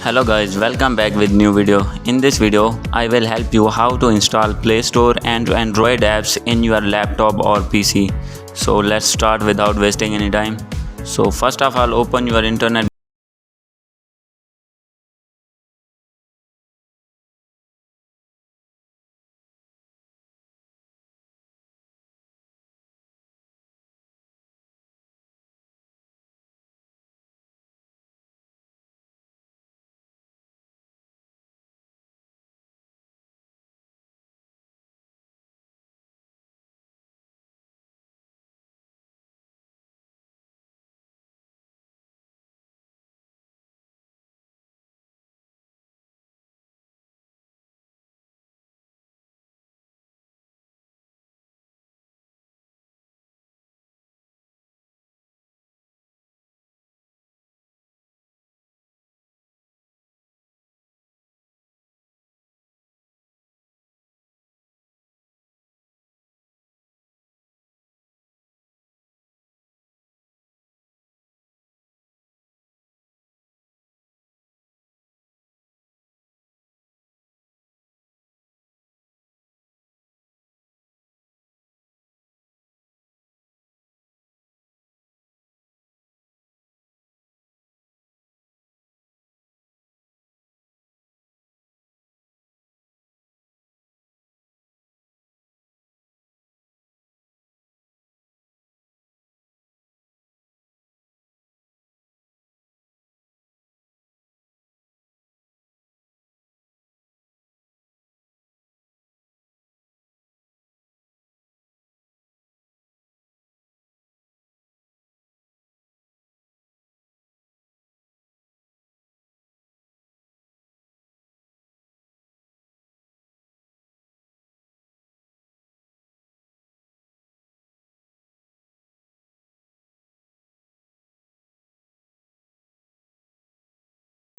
Hello guys, welcome back with new video. In this video, I will help you how to install Play Store and Android apps in your laptop or PC. So let's start without wasting any time. So first of all, open your internet.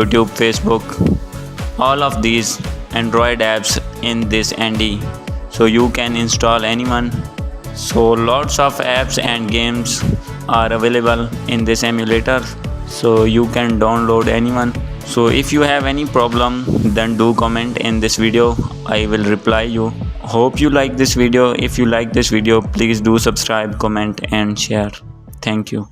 YouTube, Facebook, all of these Android apps in this ND. So you can install anyone. So lots of apps and games are available in this emulator. So you can download anyone. So if you have any problem, then do comment in this video. I will reply you. Hope you like this video. If you like this video, please do subscribe, comment and share. Thank you.